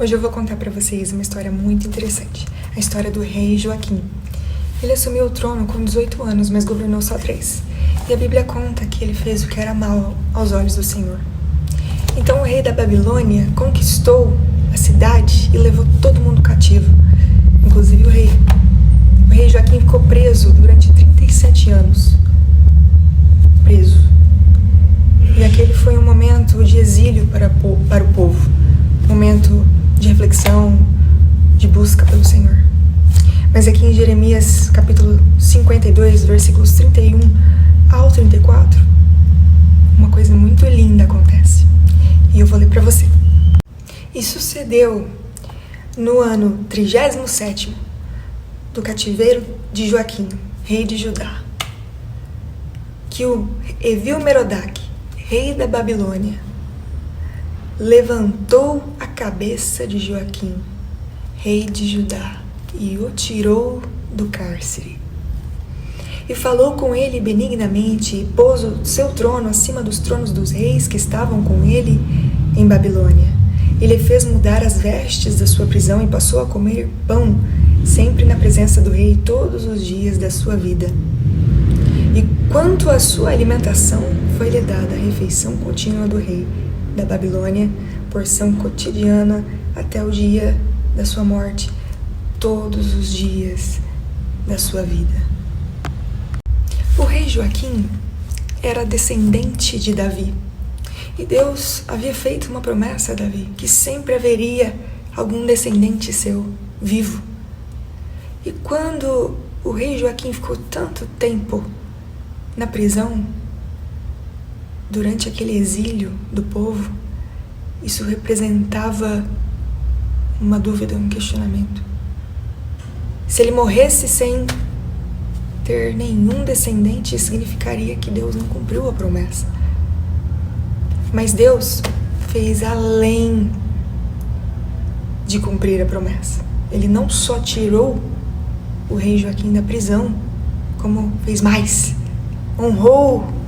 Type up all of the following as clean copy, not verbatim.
Hoje eu vou contar para vocês uma história muito interessante, a história do rei Joaquim. Ele assumiu o trono com 18 anos, mas governou só 3. E a Bíblia conta que ele fez o que era mal aos olhos do Senhor. Então o rei da Babilônia conquistou a cidade e levou todo mundo cativo, inclusive o rei. O rei Joaquim ficou preso durante 37 anos. Preso. E aquele foi um momento de exílio para o povo. Momento de reflexão, de busca pelo Senhor. Mas aqui em Jeremias, capítulo 52, versículos 31 ao 34, uma coisa muito linda acontece. E eu vou ler para você. E sucedeu no ano 37º do cativeiro de Joaquim, rei de Judá, que o Evil-Merodach, rei da Babilônia, levantou a cabeça de Joaquim, rei de Judá, e o tirou do cárcere. E falou com ele benignamente, e pôs o seu trono acima dos tronos dos reis que estavam com ele em Babilônia. Ele fez mudar as vestes da sua prisão e passou a comer pão, sempre na presença do rei, todos os dias da sua vida. E quanto à sua alimentação, foi-lhe dada a refeição contínua do rei da Babilônia, porção cotidiana até o dia da sua morte, todos os dias da sua vida. O rei Joaquim era descendente de Davi, e Deus havia feito uma promessa a Davi, que sempre haveria algum descendente seu vivo. E quando o rei Joaquim ficou tanto tempo na prisão, durante aquele exílio do povo, isso representava uma dúvida, um questionamento. Se ele morresse sem ter nenhum descendente, significaria que Deus não cumpriu a promessa. Mas Deus fez além de cumprir a promessa. Ele não só tirou o rei Joaquim da prisão, como fez mais. Honrou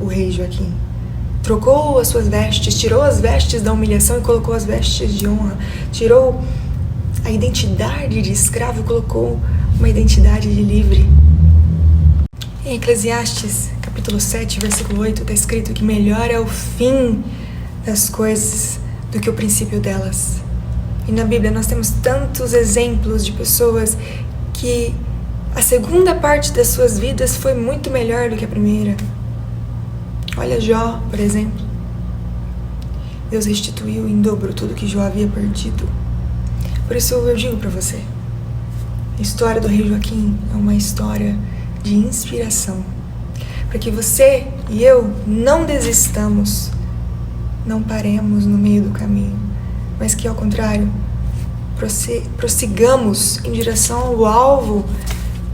o rei Joaquim. Trocou as suas vestes, tirou as vestes da humilhação e colocou as vestes de honra. Tirou a identidade de escravo e colocou uma identidade de livre. Em Eclesiastes, capítulo 7, versículo 8, está escrito que melhor é o fim das coisas do que o princípio delas. E na Bíblia nós temos tantos exemplos de pessoas que a segunda parte das suas vidas foi muito melhor do que a primeira. Olha Jó, por exemplo. Deus restituiu em dobro tudo que Jó havia perdido. Por isso eu digo para você, a história do rei Joaquim é uma história de inspiração, para que você e eu não desistamos, não paremos no meio do caminho, mas que ao contrário, prossigamos em direção ao alvo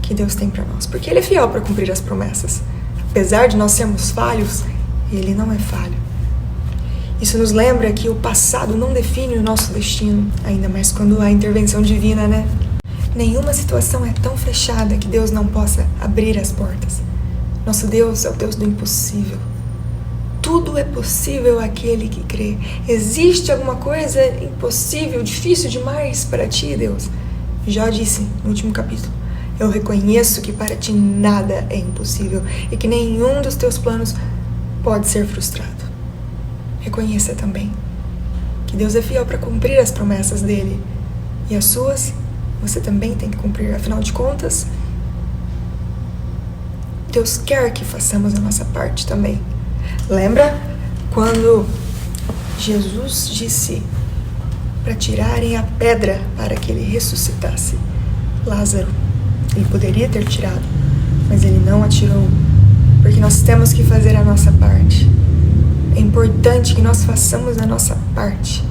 que Deus tem para nós, porque Ele é fiel para cumprir as promessas. Apesar de nós sermos falhos, Ele não é falho. Isso nos lembra que o passado não define o nosso destino, ainda mais quando há intervenção divina, né? Nenhuma situação é tão fechada que Deus não possa abrir as portas. Nosso Deus é o Deus do impossível. Tudo é possível àquele que crê. Existe alguma coisa impossível, difícil demais para ti, Deus? Jó disse no último capítulo: eu reconheço que para ti nada é impossível e que nenhum dos teus planos pode ser frustrado. Reconheça também que Deus é fiel para cumprir as promessas dele, e as suas você também tem que cumprir. Afinal de contas, Deus quer que façamos a nossa parte também. Lembra quando Jesus disse para tirarem a pedra para que ele ressuscitasse Lázaro? Ele poderia ter tirado, mas ele não atirou, porque nós temos que fazer a nossa parte. É importante que nós façamos a nossa parte.